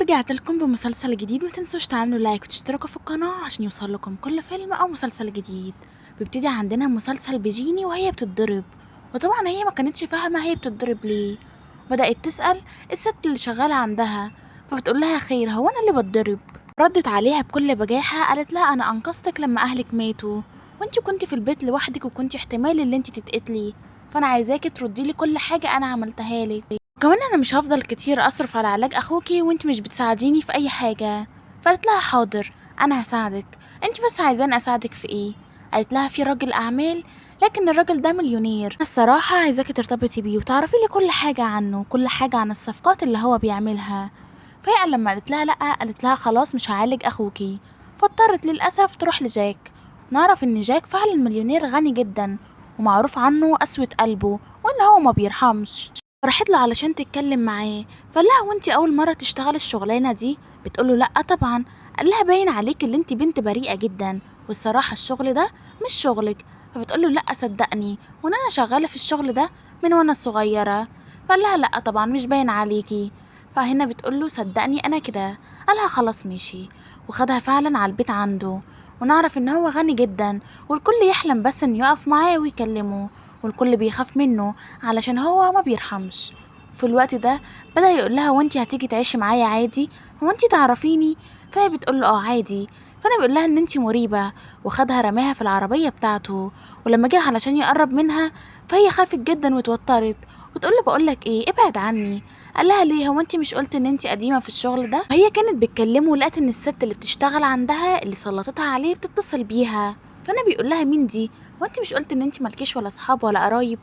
ورجعت لكم بمسلسل جديد. ما تنسوش تعملوا لايك وتشتركوا في القناة عشان يوصلكم كل فيلم او مسلسل جديد. بيبتدي عندنا مسلسل بجيني وهي بتتضرب، وطبعا هي ما كانتش فاهمة هي بتتضرب ليه. بدأت تسأل الست اللي شغالة عندها، فبتقول لها خير هو انا اللي بتضرب؟ ردت عليها بكل بجاحة، قالت لها انا انقذتك لما اهلك ماتوا، وانتي كنتي في البيت لوحدك وكنتي احتمال اللي انتي تتقتلي، فانا عايزاكي ترديلي كل حاجة انا عملتها لك. كمان انا مش هفضل كتير اصرف على علاج اخوكي وانت مش بتساعديني في اي حاجة. فقالت لها حاضر انا هساعدك، انت بس عايزاني اساعدك في ايه؟ قالت لها في راجل اعمال، لكن الراجل ده مليونير، الصراحة عايزاكي ترتبطي بيه وتعرفي لي كل حاجة عنه، كل حاجة عن الصفقات اللي هو بيعملها. فهي لما قالت لها لا، قالت لها خلاص مش هعالج اخوكي. فاضطرت للاسف تروح لجاك. نعرف ان جاك فعلا مليونير غني جدا، ومعروف عنه قسوة قلبه وان هو ما بيرحمش. راحت له علشان تتكلم معاه، فقال لها وانتي اول مره تشتغلي الشغلانه دي؟ بتقول له لا طبعا. قال لها باين عليك اللي انتي بنت بريئه جدا، والصراحه الشغل ده مش شغلك. فبتقول له لا صدقني، وانا شغاله في الشغل ده من وانا صغيره. فقال لها لا طبعا مش باين عليكي. فهنا بتقول له صدقني انا كده. قالها خلاص ماشي، وخدها فعلا على البيت عنده. ونعرف ان هو غني جدا، والكل يحلم بس انه يقف معاه ويكلمه، والكل بيخاف منه علشان هو ما بيرحمش. في الوقت ده بدأ يقول لها وانتي هتيجي تعيشي معايا عادي؟ هو انتي تعرفيني؟ فهي بتقول له اه عادي. فانا بيقول لها ان انتي مريبة، وخدها رماها في العربية بتاعته. ولما جه علشان يقرب منها، فهي خافت جدا واتوترت، وتقول له بقول لك ايه ابعد عني. قال لها ليه؟ هو انتي مش قلت ان انتي قديمة في الشغل ده؟ هي كانت بتكلمه ولقت ان الست اللي بتشتغل عندها اللي سلطتها عليه بتتصل بيها. فانا بيقول لها مين دي؟ وانت مش قلت ان انت مالكيش ولا صحاب ولا قرايب؟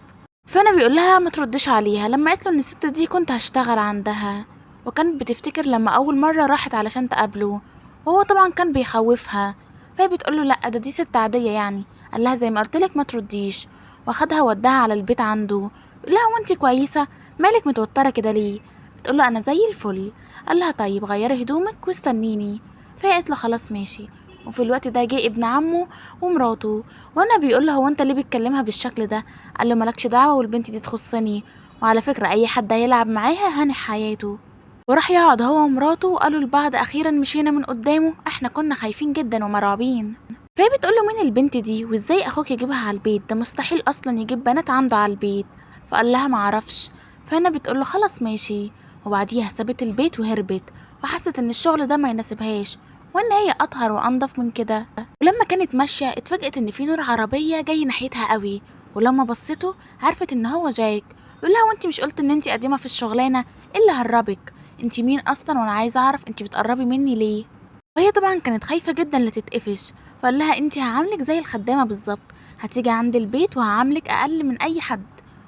فانا بيقول لها ما تردش عليها. لما قالت له ان الست دي كنت هشتغل عندها، وكانت بتفتكر لما اول مره راحت علشان تقابله، وهو طبعا كان بيخوفها. فهي بتقول له لا دي ست عاديه يعني. قال لها زي ما قلت لك ما ترديش، واخدها وداها على البيت عنده. بيقول لها وانت كويسه؟ مالك متوتره كده ليه؟ بتقول له انا زي الفل. قال لها طيب غيري هدومك واستنيني. فهي قالت له خلاص ماشي. وفي الوقت ده جه ابن عمه ومراته، وانا بيقول له هو انت ليه بتكلمها بالشكل ده؟ قال له مالكش دعوه والبنت دي تخصني، وعلى فكره اي حد هيلعب معاها هاني حياته. وراح يقعد هو ومراته، وقالوا لبعض اخيرا مشينا من قدامه، احنا كنا خايفين جدا ومرعوبين. فهي بتقول له مين البنت دي وازاي اخوك يجيبها على البيت؟ ده مستحيل اصلا يجيب بنات عنده على البيت. فقال لها معرفش. فانا بتقول له خلاص ماشي. وبعديها سابت البيت وهربت، وحست ان الشغل ده ما يناسبهاش، وان هي اطهر وانضف من كده. ولما كانت ماشيه اتفاجئت ان في نور عربيه جاي ناحيتها قوي، ولما بصته عرفت ان هو جاك. يقول لها وانت مش قلت ان انت قديمه في الشغلانه؟ ايه اللي هربك؟ انت مين اصلا؟ وانا عايزه اعرف انت بتقربي مني ليه. وهي طبعا كانت خايفه جدا لتتقفش. فقال لها انت هعاملك زي الخدامه بالظبط، هتيجي عند البيت وهعاملك اقل من اي حد،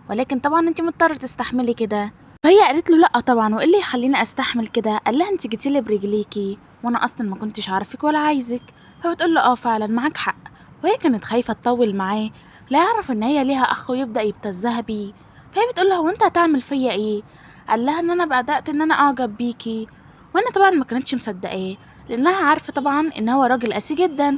ولكن طبعا انت مضطره تستحملي كده. فهي قالت له لا طبعا، وايه اللي يخليني استحمل كده؟ قال لها انت جيتيلي برجليكي، وانا اصلا ما كنتش عارفك ولا عايزك. فبتقول له اه فعلا معاك حق. وهي كانت خايفه تطول معاه، لا يعرف ان هي ليها اخ ويبدا يبتزها بيه. فهي بتقول له هو انت هتعمل فيا ايه؟ قال لها ان انا بدات ان انا اعجب بيكي. وانا طبعا ما كانتش مصدقاه، لانها عارفه طبعا ان هو راجل قاسي جدا.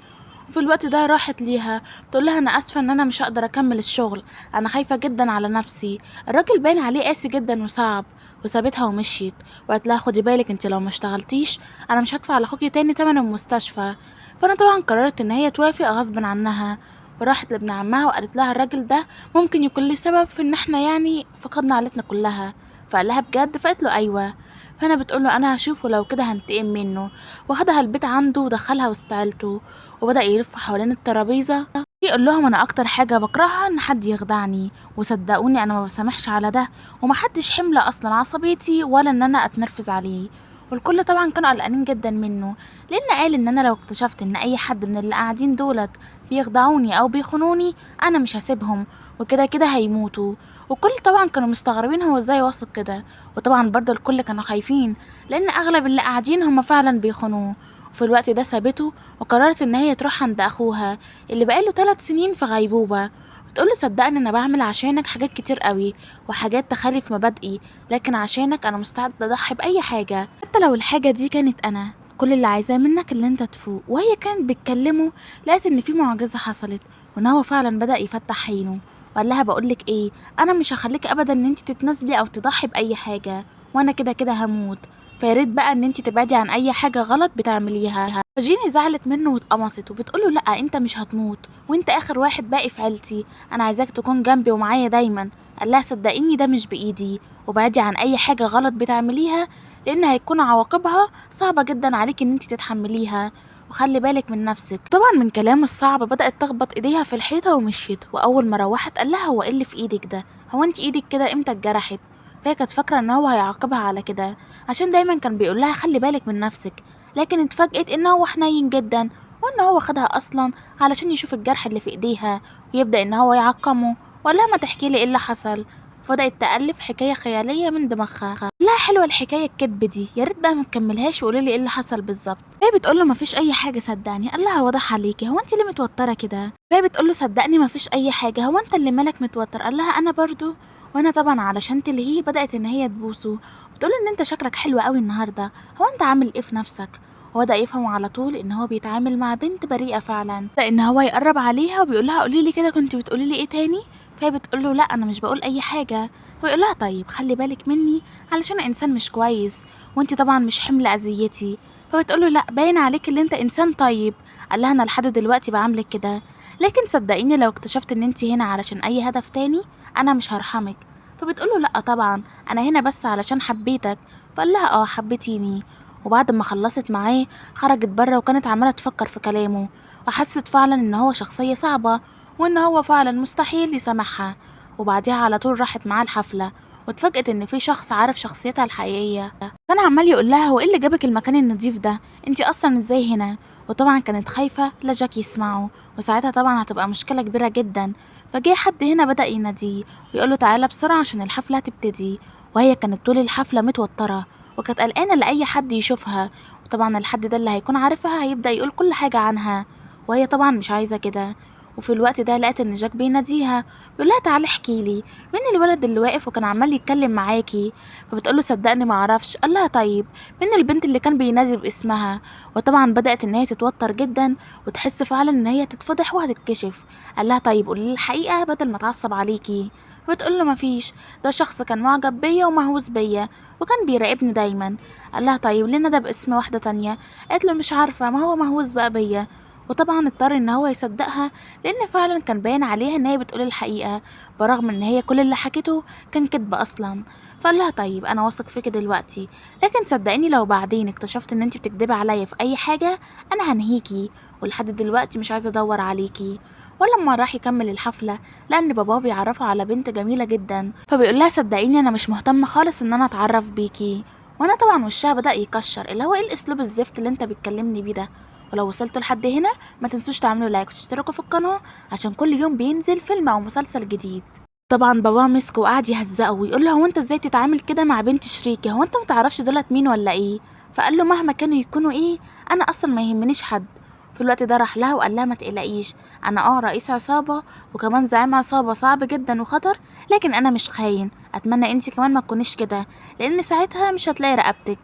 وفي الوقت ده راحت ليها تقول لها انا اسفه ان انا مش هقدر اكمل الشغل، انا خايفه جدا على نفسي، الراجل باين عليه قاسي جدا وصعب. وسابتها ومشيت، وقالت لها خدي بالك انت لو ما اشتغلتيش انا مش هدفع لاخوكي تاني تمن المستشفى. فانا طبعا قررت ان هي توافق غصب عنها، وراحت لابن عمها وقالت لها الراجل ده ممكن يكون لي سبب في ان احنا يعني فقدنا عيلتنا كلها. فقال لها بجد؟ فقالت له ايوه. فانا بتقول له انا هشوفه لو كده هنتقم منه. واخدها البيت عنده ودخلها وسط عيلته، وبدأ يلف حوالين الترابيزة يقول لهم انا اكتر حاجة بكرهها ان حد يخدعني، وصدقوني انا ما بسامحش على ده، ومحدش حمل اصلا عصبيتي ولا ان انا اتنرفز عليه. والكل طبعا كانوا قلقانين جدا منه، لان قال ان انا لو اكتشفت ان اي حد من اللي قاعدين دولت بيخدعوني او بيخونوني انا مش هسيبهم، وكده كده هيموتوا. والكل طبعا كانوا مستغربين هو ازاي واثق كده، وطبعا برضه الكل كانوا خايفين لان اغلب اللي قاعدين هم فعلا بيخونوه. وفي الوقت ده سابته، وقررت ان هي تروح عند اخوها اللي بقاله 3 سنين في غيبوبة. بتقوله صدقني انا بعمل عشانك حاجات كتير قوي، وحاجات تخالف مبادئي، لكن عشانك انا مستعد اضحي باي حاجة، حتى لو الحاجة دي كانت انا. كل اللي عايزاه منك اللي انت تفوق. وهي كانت بتكلمه لقيت ان في معجزة حصلت، وان هو فعلا بدأ يفتح عينه. وقال لها بقولك ايه، انا مش هخليك ابدا ان انت تتنازلي او تضحي باي حاجة، وانا كده كده هموت، فياريت بقى ان انت تبعدي عن اي حاجه غلط بتعمليها. فجيني زعلت منه واتقمصت وبتقوله لا انت مش هتموت، وانت اخر واحد باقي في عيلتي، انا عايزاك تكون جنبي ومعايا دايما. قال لها صدقيني ده مش بايدي، وبعدي عن اي حاجه غلط بتعمليها لان هيكون عواقبها صعبه جدا عليك ان انت تتحمليها، وخلي بالك من نفسك. طبعا من كلامه الصعب بدأت تخبط ايديها في الحيطة ومشيت. واول ما روحت قال لها هو ايه اللي في ايدك ده؟ هو انت ايدك كده امتى اتجرحت؟ فهي كانت فاكرة ان هو هيعاقبها على كده عشان دايما كان بيقول لها خلي بالك من نفسك، لكن اتفاجئت ان هو حنين جدا، وان هو خدها اصلا علشان يشوف الجرح اللي في ايديها ويبدأ ان هو يعقمه. وقال لها ما تحكي لي ايه اللي حصل. فبدأت تألف حكاية خيالية من دماغها. لا حلوة الحكاية الكدب دي، يا ريت بقى ما تكملهاش وقولي لي ايه اللي حصل بالظبط. فهي بتقول له مفيش اي حاجة صدقني. قال لها واضح عليكي، هو انت ليه متوترة كده؟ فهي بتقول له صدقني مفيش اي حاجة، هو انت اللي مالك متوتر؟ قال لها انا برضو. وانا طبعا علشان تلهيه بدأت ان هي تبوسه، بتقول ان انت شكلك حلو قوي النهارده، هو انت عامل ايه في نفسك؟ وبدأ يفهم على طول ان هو بيتعامل مع بنت بريئة فعلا. بدأ ان هو يقرب عليها وبيقول لها قولي لي كده كنت بتقولي لي ايه تاني؟ فهي بتقول له لا انا مش بقول اي حاجة. فبيقول لها طيب خلي بالك مني علشان انسان مش كويس، وانت طبعا مش حمل اذيتي. فبتقول له لا باين عليك ان انت انسان طيب. قال لها انا لحد دلوقتي بعاملك كده، لكن صدقيني لو اكتشفت ان انت هنا علشان اي هدف تاني انا مش هرحمك. فبتقول له لا طبعا انا هنا بس علشان حبيتك. فقال لها اه حبيتيني. وبعد ما خلصت معاه خرجت بره وكانت عمالة تفكر في كلامه، وحست فعلا ان هو شخصية صعبة وان هو فعلا مستحيل يسامحها. وبعدها على طول راحت معاه الحفلة، واتفاجئت ان في شخص عارف شخصيتها الحقيقية. كان عمال يقول لها هو ايه اللي جابك المكان النضيف ده؟ انتي اصلا ازاي هنا؟ وطبعا كانت خايفة لا جاك يسمعه، وساعتها طبعا هتبقى مشكلة كبيرة جدا. فجه حد هنا بدأ يناديه ويقوله تعالى بسرعة عشان الحفلة هتبتدي. وهي كانت طول الحفلة متوترة وكانت قلقانة لأي حد يشوفها، وطبعا الحد ده اللي هيكون عارفها هيبدأ يقول كل حاجة عنها، وهي طبعا مش عايزة كده. وفي الوقت ده لقت ان جاك بيناديها بيقول لها تعالي احكي لي مين الولد اللي واقف وكان عمال يتكلم معاكي؟ فبتقول له صدقني ما اعرفش. قال لها طيب مين البنت اللي كان بينادي باسمها؟ وطبعا بدأت ان هي تتوتر جدا وتحس فعلا ان هي تتفضح وهتتكشف. قال لها طيب قولي لي الحقيقة بدل ما اتعصب عليكي. فبتقول له مفيش، ده شخص كان معجب بيا ومهووس بيا وكان بيراقبني دايما. قال لها طيب ليه ندى باسم واحدة تانية؟ قالت له مش عارفة، ما هو مهووس بقى بيا. وطبعا اضطر ان هو يصدقها لان فعلا كان باين عليها ان هي بتقول الحقيقة، برغم ان هي كل اللي حكته كان كذب اصلا. فقال لها طيب انا واثق فيكي دلوقتي، لكن صدقيني لو بعدين اكتشفت ان انت بتكدبي عليا في اي حاجة انا هنهيكي، ولحد دلوقتي مش عايزة ادور عليكي. ولما راح يكمل الحفلة لان باباه بيعرفه على بنت جميلة جدا، فبيقول لها صدقيني انا مش مهتم خالص ان انا اتعرف بيكي. وانا طبعا وشها بدأ يكشر، اللي هو ايه الاسلوب الزفت اللي انت بتكلمني بيه ده؟ ولو وصلتوا لحد هنا ما تنسوش تعملوا لايك وتشتركوا في القناة عشان كل يوم بينزل فيلم او مسلسل جديد. طبعا باباه مسكه وقعد يهزقه ويقول له هو انت ازاي تتعامل كده مع بنت شريكي؟ هو انت متعرفش دولت مين ولا ايه؟ فقال له مهما كانوا يكونوا ايه انا اصلا ما يهمنيش حد. في الوقت ده راح لها وقال لها ما تقلقيش، انا رئيس عصابة وكمان زعيم عصابة صعب جدا وخطر، لكن انا مش خاين. اتمنى انتي كمان ما تكونيش كده لان ساعتها مش هتلاقي رقبتك.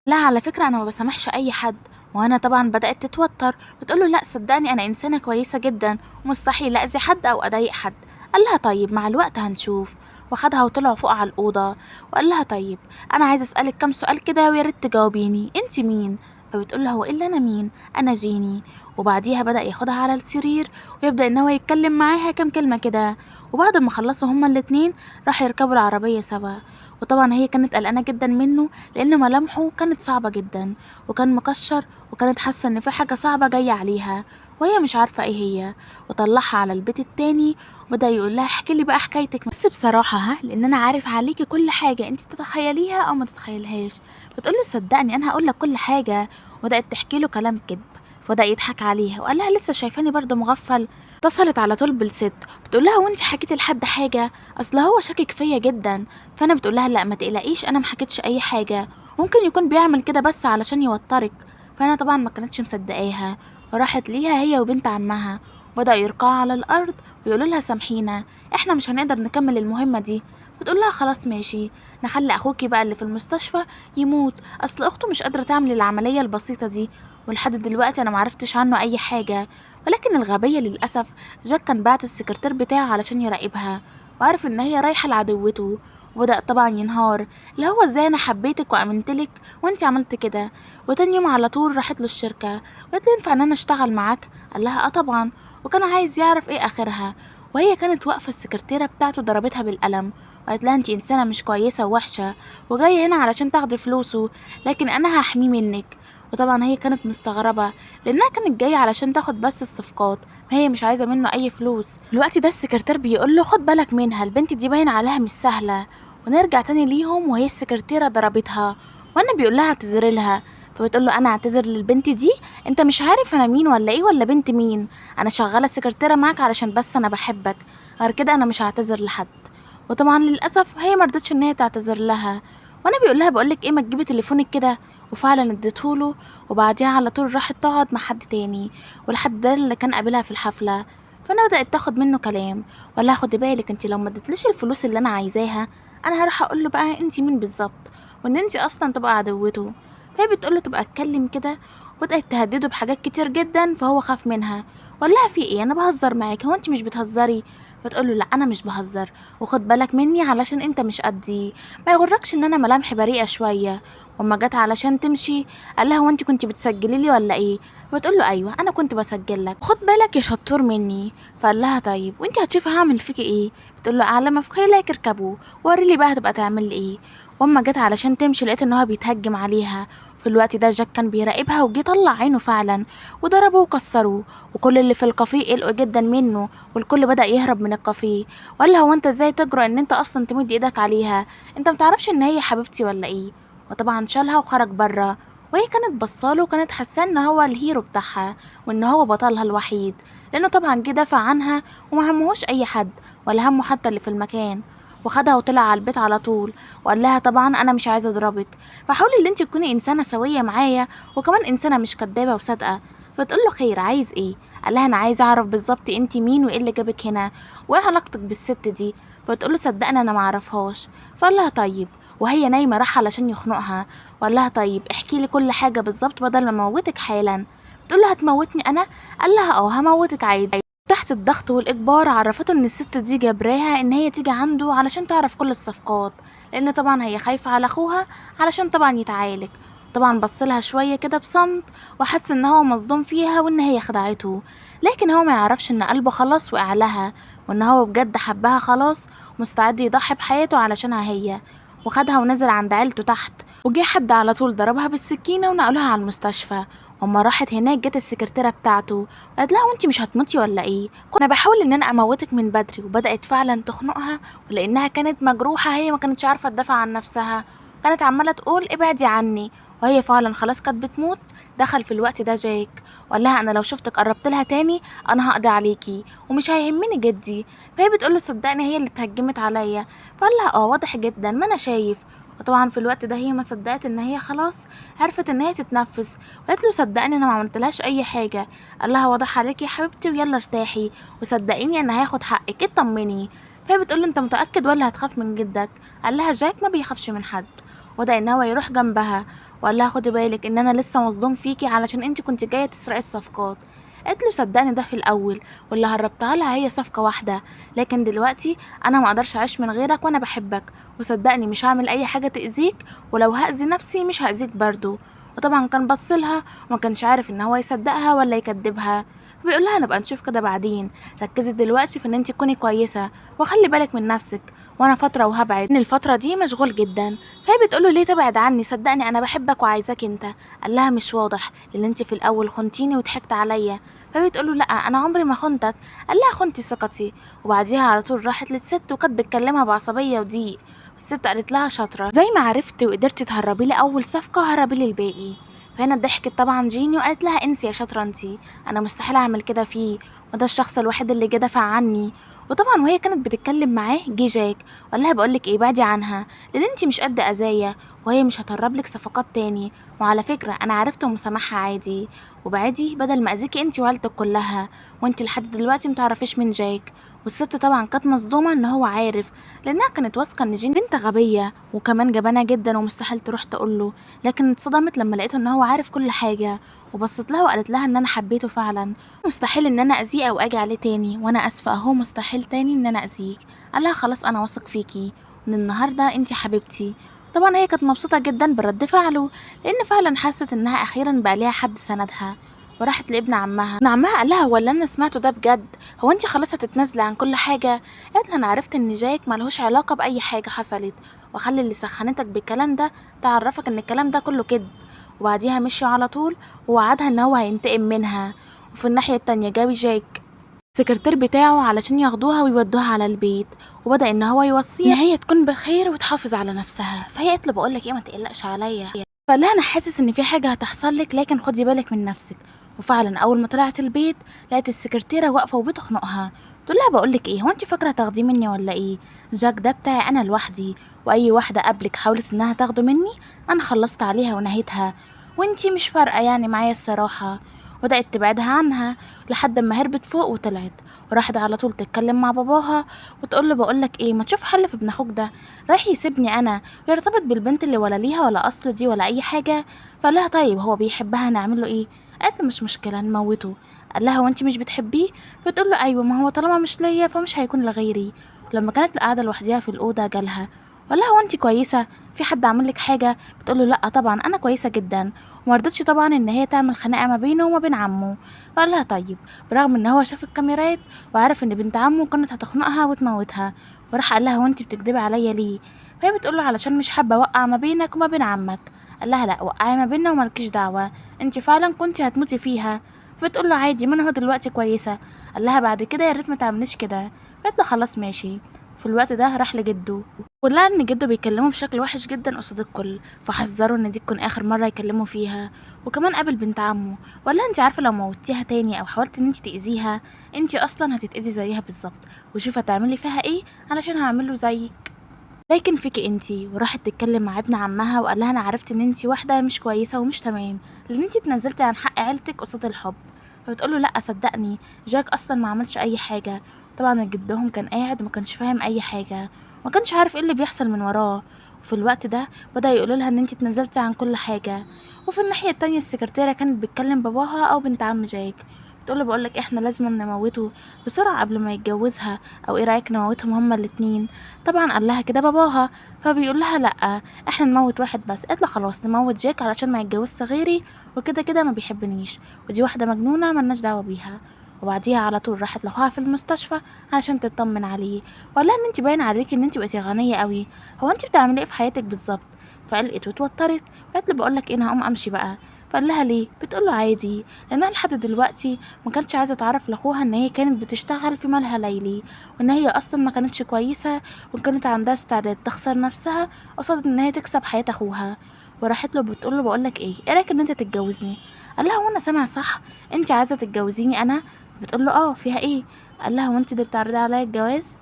لا على فكرة انا ما بسامحش اي حد. وانا طبعا بدأت تتوتر بتقوله لا صدقني انا انسانة كويسة جدا ومستحيل اذي حد او اضايق حد. قال لها طيب مع الوقت هنشوف. وخدها وطلعوا فوق على الأوضة وقال لها طيب أنا عايز أسألك كام سؤال كده ويا ريت تجاوبيني، أنت مين؟ فبتقول له هو إيه اللي أنا مين؟ أنا جيني. وبعديها بدأ ياخدها على السرير ويبدأ إن هو يتكلم معاها كام كلمة كده. وبعد ما خلصوا هما الاتنين راح يركبوا العربية سوا. وطبعا هي كانت قلقانة جدا منه لأن ملامحه كانت صعبة جدا وكان مكشر، وكانت حاسة إن في حاجة صعبة جاية عليها وهي مش عارفة ايه هي. وطلعها على البيت التاني وبدأ يقول لها احكي لي بقى حكايتك بس بصراحة لان انا عارف عليكي كل حاجة انت تتخيليها او ما تتخيلهاش. بتقول له صدقني انا هقول لك كل حاجة. وبدأت تحكي له كلام كذب، فبدأ يضحك عليها وقال لها لسه شايفاني برضه مغفل؟ اتصلت على طول بالست بتقول لها وانت حكيتي لحد حاجة؟ اصل هو شاكك فيا جدا. فانا بتقول لها لا ما تقلقيش انا ما حكيتش اي حاجة، ممكن يكون بيعمل كده بس علشان يوترك. فانا طبعا ما كانتش مصدقاها وراحت ليها هي وبنت عمها، بدأ يرقعوا على الأرض ويقولوا لها سامحينا احنا مش هنقدر نكمل المهمة دي. بتقول لها خلاص ماشي، نخلي أخوكي بقى اللي في المستشفى يموت، أصل أخته مش قادرة تعمل العملية البسيطة دي، ولحد دلوقتي أنا معرفتش عنه أي حاجة. ولكن الغبية للأسف جاك كان بعت السكرتير بتاعه علشان يراقبها وعرف إن هي رايحة لعدوته، وبدأ طبعا ينهار، اللي هو ازاي انا حبيتك وامنتلك وانتي عملت كده. وتاني يوم على طول راحت له الشركة وقالت له ينفع ان انا اشتغل معاك؟ قال لها اه طبعا، وكان عايز يعرف ايه اخرها. وهي كانت واقفة السكرتيرة بتاعته ضربتها بالقلم وقالت لها انتي انسانة مش كويسة ووحشة وجاية هنا علشان تاخدي فلوسه، لكن انا هحميه منك. وطبعا هي كانت مستغربة لانها كانت جاية علشان تاخد بس الصفقات، ما هي مش عايزة منه اي فلوس. الوقت ده السكرتير بيقول له خد بالك منها، البنت دي باين عليها مش سهلة. ونرجع تاني ليهم وهي السكرتيرة ضربتها وانا بيقول لها اعتذري لها. فبتقول له انا اعتذر للبنت دي؟ انت مش عارف انا مين ولا ايه ولا بنت مين؟ انا شغالة سكرتيرة معاك علشان بس انا بحبك، غير كده انا مش هعتذر لحد. وطبعا للاسف هي مرضتش ان هي تعتذر لها. وانا بيقول لها بقولك ايه، ما تجيبي تليفونك كده. وفعلا اديتهوله، وبعديها على طول راحت تقعد مع حد تاني، والحد ده اللي كان قابلها في الحفلة. فانا بدأت تاخد منه كلام، ولا خدي بالك انت لو ما اديتليش الفلوس اللي انا عايزاها انا هروح اقول له بقى انت مين بالظبط، وان انت اصلا تبقى عدوته. فهي بتقول له تبقى اتكلم كده، وبدأت تهدده بحاجات كتير جدا، فهو خاف منها. وقال لها في ايه، انا بهزر معاكي، هو انت مش بتهزري؟ بتقول له لا انا مش بهزر، وخد بالك مني علشان انت مش قدي، ما يغركش ان انا ملامحي بريئة شوية. وما جت علشان تمشي قال لها هو انت كنت بتسجلي لي ولا ايه؟ بتقول له ايوه انا كنت بسجل لك، خد بالك يا شطور مني. فقال لها طيب وانت هتشوفي هعمل فيكي ايه؟ بتقول له اعلى ما في خيلك اركبه ووري لي بقى هتبقى تعمل لي ايه. واما جت علشان تمشي لقيت ان هو بيتهجم عليها. في الوقت ده جاك كان بيراقبها وجي طلع عينه فعلا، وضربه وكسره، وكل اللي في الكافيه قلقوا جدا منه، والكل بدأ يهرب من الكافيه. وقال لها هو انت ازاي تجرؤ ان انت اصلا تمد ايدك عليها، انت متعرفش ان هي حبيبتي ولا ايه؟ وطبعا شالها وخرج بره. وهي كانت بصاله وكانت حاسه ان هو الهيرو بتاعها، وان هو بطلها الوحيد، لانه طبعا جه دافع عنها وما همهوش اي حد، ولا همه حتى اللي في المكان. وخدها وطلع على البيت على طول، وقال لها طبعا انا مش عايزه اضربك، فحاولي ان انت تكوني انسانه سويه معايا، وكمان انسانه مش كدابه وصادقه. فتقول له خير عايز ايه؟ قال لها انا عايزه اعرف بالظبط انت مين وايه اللي جابك هنا وايه علاقتك بالست دي. فتقول له صدقني انا ما اعرفهاش. فقال لها طيب، وهي نايمه راح علشان يخنقها، وقال لها طيب احكي لي كل حاجه بالظبط بدل ما اموتك حالا. تقول له هتموتني انا؟ قال لها اه هموتك عادي. تحت الضغط والإجبار عرفته إن الست دي جبراها إن هي تيجي عنده علشان تعرف كل الصفقات، لأن طبعا هي خايفة على أخوها علشان طبعا يتعالج. طبعا بصلها شوية كده بصمت، وحس إن هو مصدوم فيها وإن هي خدعته، لكن هو ما يعرفش إن قلبه خلاص وقع لها، وإن هو بجد حبها خلاص، مستعد يضحي بحياته علشانها هي. وخدها ونزل عند عيلته تحت، وجه حد على طول ضربها بالسكينة ونقلوها على المستشفى. وما راحت هناك جت السكرتيرة بتاعته قالت لها وانتي مش هتموتي ولا ايه؟ كنا بحاول ان انا اموتك من بدري. وبدأت فعلا تخنقها، ولانها كانت مجروحة هي ما كانتش عارفة تدافع عن نفسها، كانت عمالة تقول ابعدي عني، وهي فعلا خلاص كانت بتموت. دخل في الوقت ده جاك وقال لها انا لو شفتك قربت لها تاني انا هقضي عليكي ومش هيهمني جدي. فهي بتقول له صدقني هي اللي اتهجمت عليا. فقال لها اه واضح جدا ما انا شايف. وطبعا في الوقت ده هي ما صدقت ان هي خلاص عرفت ان هي تتنفس، وقالت له صدقني انا ما عملتلهاش اي حاجه. قال لها واضح عليكي يا حبيبتي ويلا ارتاحي، وصدقيني انا هاخد حقك اطمني. فهي بتقول له انت متاكد ولا هتخاف من جدك؟ قال لها جاك ما بيخافش من حد. وبدا ان هو يروح جنبها وقال لها خدي بالك ان انا لسه مصدوم فيكي علشان انت كنت جايه تسرقي الصفقات. قالت له صدقني ده في الاول، واللي هربتها لها هي صفقه واحده، لكن دلوقتي انا ما اقدرش اعيش من غيرك وانا بحبك، وصدقني مش هعمل اي حاجه تاذيك، ولو هاذي نفسي مش هاذيك برضو. وطبعا كان بصلها وما كانش عارف ان هو يصدقها ولا يكدبها. فبيقول لها نبقى نشوف كده بعدين، ركزي دلوقتي في ان انت تكوني كويسه وخلي بالك من نفسك، وانا فتره وهبعد ان الفتره دي مشغول جدا. فهي بتقول له ليه تبعد عني، صدقني انا بحبك وعايزاك انت. قال لها مش واضح لان انت في الاول خنتيني وضحكت عليا. فبتقول له لا انا عمري ما خنتك. قال لها خنتي ثقتي. وبعديها على طول راحت للست وكانت بتكلمها بعصبيه وضيق. الست قالت لها شاطره، زي ما عرفتي وقدرتي تهربي لي اول صفقه هربي لي الباقي. فهنا ضحكت طبعا جيني وقالت لها انسي يا شاطره انتي، انا مستحيل اعمل كده فيه، وده الشخص الوحيد اللي جه دافع عني. وطبعا وهي كانت بتتكلم معاه جه جاك وقال لها بقولك ايه، بعدي عنها لان انتي مش قد اذايا، وهي مش هتهرب لك صفقات تاني. وعلى فكره انا عرفت ومسامحها عادي، وبعدي بدل ما اذيكي انتي وعيلتك كلها، وانتي لحد دلوقتي متعرفيش من جاك. والست طبعا كانت مصدومه ان هو عارف، لانها كانت واثقه ان جين بنت غبيه وكمان جبانه جدا ومستحيل تروح تقوله، لكن اتصدمت لما لقيته ان هو عارف كل حاجه. وبصت لها وقالت لها ان انا حبيته فعلا، مستحيل ان انا اذيه او اجي عليه تاني، وانا اسفه اهو مستحيل تاني ان انا اذيك. قال لها خلاص انا واثق فيكي. من النهارده انتي حبيبتي. طبعا هي كانت مبسوطة جدا برد فعله، لان فعلا حست انها اخيرا بقى ليها حد سندها. وراحت لابن عمها، ابن عمها قال لها: هو اللي انا سمعته ده بجد؟ هو انتي خلاص هتتنازلي عن كل حاجة؟ قالت له: انا عرفت ان جاك ملهوش علاقة باي حاجة حصلت، وخلي اللي سخنتك بالكلام ده تعرفك ان الكلام ده كله كذب. وبعديها مشي على طول، ووعدها ان هو هينتقم منها. وفي الناحية التانية جابي جاك السكرتير بتاعه علشان ياخدوها ويودوها على البيت، وبدأ ان هو يوصيها ان هي تكون بخير وتحافظ على نفسها. فهي قالت له: بقول لك ايه، ما تقلقش عليا. فقال لها: انا حاسس ان في حاجه هتحصل لك، لكن خدي بالك من نفسك. وفعلا اول ما طلعت البيت لقت السكرتيره واقفه وبتخنقها. تقول لها: بقول لك ايه، هو انت فاكره تاخديه مني ولا ايه؟ جاك ده بتاعي انا لوحدي، واي واحده قبلك حاولت انها تاخده مني انا خلصت عليها ونهيتها، وانتي مش فارقه يعني معايا الصراحه. وبدأت تبعدها عنها لحد ما هربت فوق وطلعت، وراحت على طول تتكلم مع باباها وتقول له: بقول لك ايه، ما تشوف حل في ابن اخوك ده، رايح يسيبني انا ويرتبط بالبنت اللي ولا ليها ولا اصل دي ولا اي حاجه. فقال لها: طيب هو بيحبها نعمل له ايه؟ قالت له: مش مشكله نموته. قال لها: وانت مش بتحبيه؟ فتقول له: ايوه، ما هو طالما مش ليا فمش هيكون لغيري. ولما كانت قاعده لوحدها في الاوضه جالها وقال لها: وانت كويسه؟ في حد عمل لك حاجه؟ بتقول له: لا طبعا انا كويسه جدا. وما رضتش طبعا ان هي تعمل خناقه ما بينه وما بين عمه. فقال لها: طيب. برغم ان هو شاف الكاميرات وعرف ان بنت عمه كانت هتخنقها وتموتها، وراح قال لها: وانت بتكدبي عليا ليه؟ فهي بتقول له: علشان مش حابه اوقع ما بينك وما بين عمك. قال لها: لا، وقعي ما بيننا ومالكيش دعوه، انت فعلا كنت هتموتي فيها. فبتقول له: عادي، ما انا هو دلوقتي كويسه. قال لها: بعد كده يا ريت ما تعمليش كده. قالت له: خلاص ماشي. في الوقت ده راح لجده ولقى ان جده بيكلمه بشكل وحش جدا قصاد الكل، فحذره ان دي تكون اخر مره يكلمه فيها. وكمان قابل بنت عمه وقال لها: انت عارفه لو موتيها تاني او حاولت ان انت تاذيها انت اصلا هتتاذي زيها بالظبط، وشوف هتعملي فيها ايه علشان هعمله زيك. لكن فيكي انتي. وراحت تتكلم مع ابن عمها وقال لها: انا عرفت ان انتي واحده مش كويسه ومش تمام، لان انتي اتنازلتي عن حق عيلتك قصاد الحب. فبتقوله: لا صدقني، جاك اصلا ما عملش اي حاجه. طبعا جدهم كان قاعد وما كانش فاهم اي حاجه، وما كانش عارف ايه اللي بيحصل من وراه. وفي الوقت ده بدأ يقولوا لها ان انتي اتنازلتي عن كل حاجه. وفي الناحيه التانية السكرتيره كانت بتكلم باباها او بنت عم جاك، بتقوله: بقولك احنا لازم نموته بسرعه قبل ما يتجوزها، او ايه رايك نموتهم هما الاتنين؟ طبعا قال لها كده باباها. فبيقول لها: لا، احنا نموت واحد بس. قالت له: خلاص نموت جاك علشان ما يتجوزش غيري، وكده كده ما بيحبنيش، ودي واحده مجنونه ملناش دعوه بيها. وبعديها على طول راحت لاخوها في المستشفى علشان تطمن عليه، وقال لها: ان انت باين عليكي ان انت بقيتي غنيه قوي، هو انت بتعملي ايه في حياتك بالظبط؟ فقلقت واتوترت وقالت له: بقول لك ايه، انا هقوم امشي بقى. فقال لها: ليه؟ بتقول له: عادي، لانها لحد دلوقتي ما كانتش عايزه تعرف لاخوها ان هي كانت بتشتغل في مالها ليلي، وان هي اصلا ما كانتش كويسه، وكانت عندها استعداد تخسر نفسها قصاد ان هي تكسب حياة اخوها. وراحت له بتقول له: بقول لك ايه رايك ان انت تتجوزني؟ قال لها: وانا سامع صح؟ انت عايزه تتجوزيني انا؟ بتقول له: اه، فيها ايه؟ قال لها: وانت اللي بتعرضي عليا الجواز؟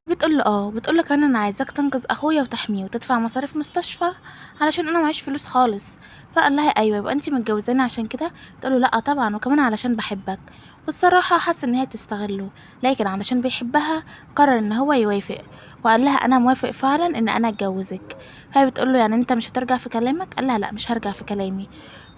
بتقول له: اه. بتقول له: كمان انا عايزاك تنقذ اخويا وتحميه وتدفع مصاريف مستشفى علشان انا معيش فلوس خالص. فقال لها: ايوه، يبقى انت متجوزاني عشان كده؟ بتقول له: لا طبعا، وكمان علشان بحبك. والصراحه حس ان هي تستغله، لكن علشان بيحبها قرر ان هو يوافق، وقال لها: انا موافق فعلا ان انا اتجوزك. فهي بتقول له: يعني انت مش هترجع في كلامك؟ قال لها: لا، مش هرجع في كلامي.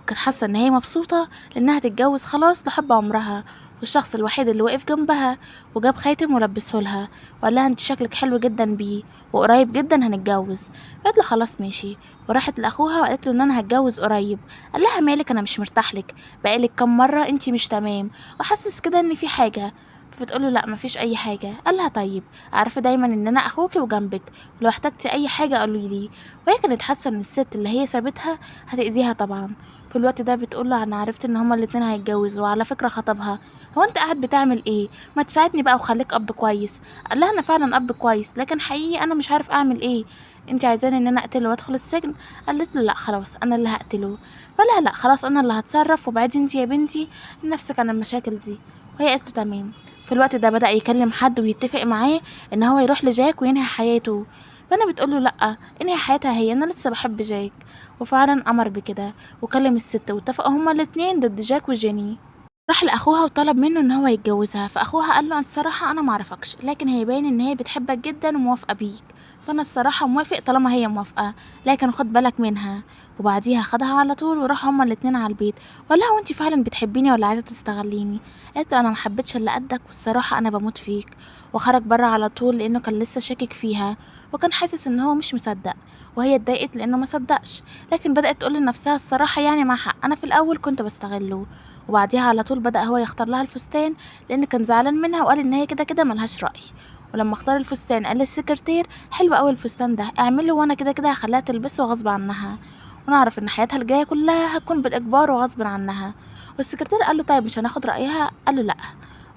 وكانت حاسة إن هي مبسوطة لأنها تتجوز خلاص لحب عمرها، والشخص الوحيد اللي وقف جنبها وجاب خاتم ولبسهولها، وقال لها: انت شكلك حلو جدا بيه، وقريب جدا هنتجوز. قالت له: خلاص ماشي. وراحت لاخوها وقالت له ان انا هتجوز قريب. قال لها: مالك، انا مش مرتاح لك، بقالك كام مره انت مش تمام، وحاسس كده ان في حاجه. فبتقول له: لا مفيش اي حاجه. قال لها: طيب، عارفه دايما ان انا اخوكي وجنبك، ولو احتجتي اي حاجه قولي لي. وهي كانت حاسه ان الست اللي هي سابتها هتاذيها طبعا. في الوقت ده بتقول له: انا عرفت ان هما الاتنين هيتجوزوا، وعلى فكره خطبها. هو انت قاعد بتعمل ايه؟ ما تساعدني بقى وخليك اب كويس. قال لها: انا فعلا اب كويس، لكن حقيقي انا مش عارف اعمل ايه. انت عايزاني ان انا اقتله وادخل السجن؟ قالت له: لا خلاص، انا اللي هقتله. فلا، لا خلاص، انا اللي هتصرف، وبعدين انت يا بنتي نفسك عن المشاكل دي. وهي قالت له: تمام. في الوقت ده بدأ يكلم حد ويتفق معاه ان هو يروح لجاك وينهي حياته. فانا بتقول له: لا، انهي حياتها هي، انا لسه بحب جاك. وفعلا امر بكده، وكلم الست واتفقوا هما الاتنين ضد جاك وجيني. راح لاخوها وطلب منه ان هو يتجوزها، فاخوها قال له: الصراحه انا معرفكش، لكن هي باين ان هي بتحبك جدا وموافقه بيك. فأنا الصراحة موافق طالما هي موافقة، لكن خد بالك منها. وبعديها خدها على طول وراحوا هما الاتنين على البيت، وقال لها وانتي فعلا بتحبيني ولا عايزة تستغليني؟ قالت له انا محبتش الا قدك، والصراحة انا بموت فيك. وخرج بره على طول لانه كان لسه شاكك فيها، وكان حاسس ان هو مش مصدق. وهي اتضايقت لانه ما صدقش، لكن بدأت تقول لنفسها الصراحة يعني مع حق، انا في الاول كنت بستغله. وبعديها على طول بدأ هو يختار لها الفستان، لان كان زعلان منها وقال ان هي كده كده ملهاش رأي. ولما اختار الفستان قال للسكرتير حلو قوي الفستان ده، اعمله وانا كده كده هخليها تلبسه غصب عنها، ونعرف ان حياتها الجايه كلها هتكون بالاجبار وغصب عنها. والسكرتير قال له طيب مش هناخد رايها؟ قال له لا.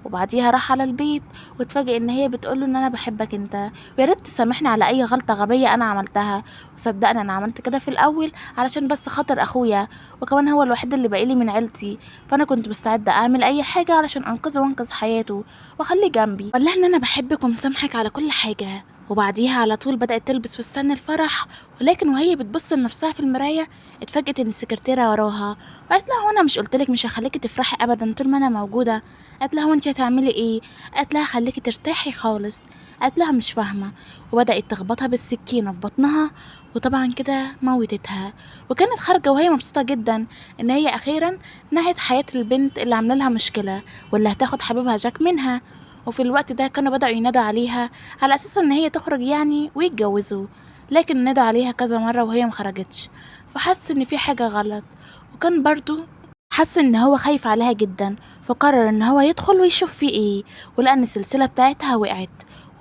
وبعديها راح على البيت، واتفاجئ ان هي بتقوله ان انا بحبك انت، ويا ريت تسامحني على اي غلطه غبيه انا عملتها. وصدقني انا عملت كده في الاول علشان بس خاطر اخويا، وكمان هو الوحيد اللي باقيلي من عيلتي، فانا كنت مستعده اعمل اي حاجه علشان انقذه وانقذ حياته واخليه جنبي. قال لها ان انا بحبك ومسامحك على كل حاجه. وبعديها على طول بدأت تلبس فستان الفرح، ولكن وهي بتبص لنفسها في المراية اتفاجئت ان السكرتيرة وراها، وقالت لها وانا مش قلتلك مش هخليكي تفرحي ابدا طول ما انا موجودة؟ قالت لها وانتي هتعملي ايه؟ قالت لها خليكي ترتاحي خالص. قالت لها مش فاهمة، وبدأت تخبطها بالسكينة في بطنها، وطبعا كده موتتها. وكانت خارجة وهي مبسوطة جدا ان هي اخيرا نهت حياة البنت اللي عاملة لها مشكلة، واللي هتاخد حبيبها جاك منها. وفي الوقت ده كانوا بدأوا ينادوا عليها على أساس إن هي تخرج يعني ويتجوزوا، لكن نادوا عليها كذا مرة وهي مخرجتش، فحس إن في حاجة غلط. وكان برضو حس إن هو خايف عليها جدا، فقرر إن هو يدخل ويشوف فيه إيه، ولقى إن السلسلة بتاعتها وقعت.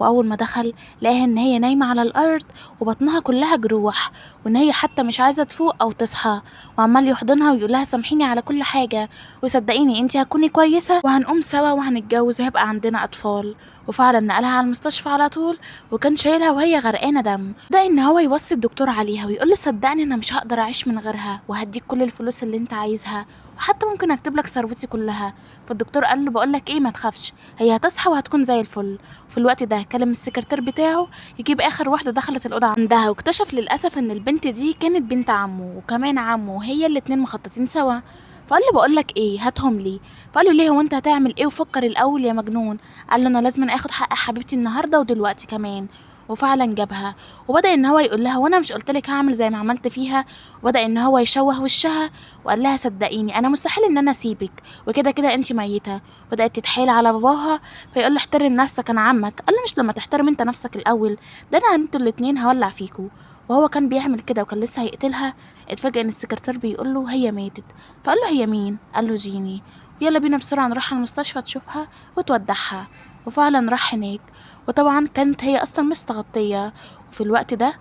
وأول ما دخل لقاها إن هي نايمة على الأرض وبطنها كلها جروح، وإن هي حتى مش عايزة تفوق أو تصحى، وعمال يحضنها ويقول لها سامحيني على كل حاجة، وصدقيني انتي هتكوني كويسة وهنقوم سوا وهنتجوز وهيبقى عندنا أطفال. وفعلا نقلها على المستشفى على طول، وكان شايلها وهي غرقانة دم. ده ان هو يوصي الدكتور عليها ويقول له صدقني انا مش هقدر اعيش من غيرها، وهديك كل الفلوس اللي انت عايزها، وحتى ممكن اكتب لك ثروتي كلها. فالدكتور قال له بقول لك ايه، ما تخافش، هي هتصحى وهتكون زي الفل. وفي الوقت ده كلم السكرتير بتاعه يجيب اخر واحدة دخلت الأوضة عندها، واكتشف للأسف ان البنت دي كانت بنت عمه وكمان عمه، وهي الاتنين مخططين سوا. فقال له بقول لك ايه، هاتهم لي. فقال له ليه، هو انت هتعمل ايه؟ وفكر الاول يا مجنون. قال له انا لازم اخد حق حبيبتي النهارده ودلوقتي كمان. وفعلا جابها، وبدأ ان هو يقول لها وانا مش قلتلك هعمل زي ما عملت فيها. وبدأ ان هو يشوه وشها وقال لها صدقيني انا مستحيل ان انا اسيبك، وكده كده انت ميته. بدأت تتحايل على باباها، فيقول له احترم نفسك انا عمك. قال له مش لما تحترم انت نفسك الاول، ده انا انتوا الاتنين هولع فيكوا. وهو كان بيعمل كده وكان لسه هيقتلها، اتفاجئ ان السكرتير بيقول له هي ماتت. فقال له هي مين؟ قال له جيني. يلا بينا بسرعة نروح على المستشفى تشوفها وتودعها. وفعلا راح هناك، وطبعا كانت هي اصلا مستغطية. وفي الوقت ده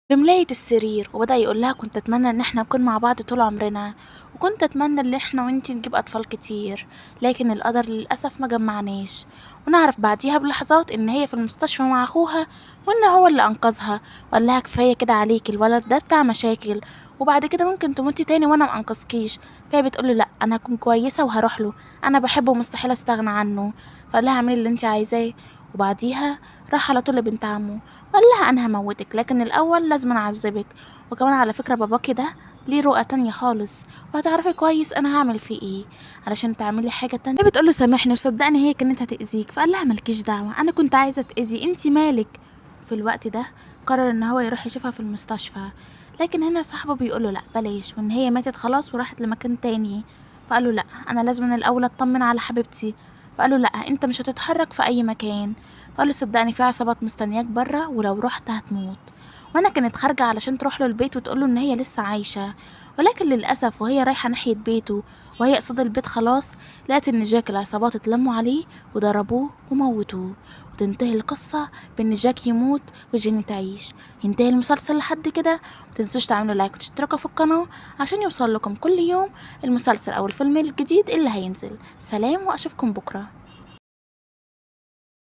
بملاية السرير، وبدأ يقول لها كنت أتمنى إن احنا نكون مع بعض طول عمرنا، وكنت أتمنى إن احنا وانتي نجيب أطفال كتير، لكن القدر للأسف ما جمعناش. ونعرف بعديها بلحظات إن هي في المستشفى مع أخوها، وإن هو اللي أنقذها، وقال لها كفاية كده عليك، الولد ده بتاع مشاكل، وبعد كده ممكن تموتي تاني وأنا مأنقذكيش. فهي بتقوله لأ أنا هكون كويسة وهروح له، أنا بحبه ومستحيل أستغنى عنه. فقال لها اعملي اللي انتي عايزاه. وبعديها راح على طول لبنت عمه، قال لها انا هموتك لكن الاول لازم اعذبك، وكمان على فكره باباكي ده ليه رؤى تانية خالص، وهتعرفي كويس انا هعمل فيه ايه علشان تعملي حاجه تانية. هي بتقوله سامحني وصدقني هي كانت هتاذيك. فقال لها مالكيش دعوه، انا كنت عايزه اتاذي، انتي مالك. في الوقت ده قرر ان هو يروح يشوفها في المستشفى، لكن هنا صاحبه بيقوله لا بلاش، وان هي ماتت خلاص وراحت لمكان تاني. فقاله لا انا لازم من الاول اطمن على حبيبتي. فقاله لا انت مش هتتحرك في اي مكان. فقاله صدقني في عصابات مستنياك بره، ولو رحت هتموت. وانا كانت خارجه علشان تروح له البيت وتقوله ان هي لسه عايشه، ولكن للاسف وهي رايحه ناحيه بيته وهي قصاد البيت خلاص، لقت ان جاك العصابات اتلموا عليه وضربوه وموتوه. وتنتهي القصه بان جاك يموت وجيني تعيش. ينتهي المسلسل لحد كده. متنسوش تعملوا لايك وتشتركوا في القناه عشان يوصل لكم كل يوم المسلسل او الفيلم الجديد اللي هينزل. سلام واشوفكم بكره.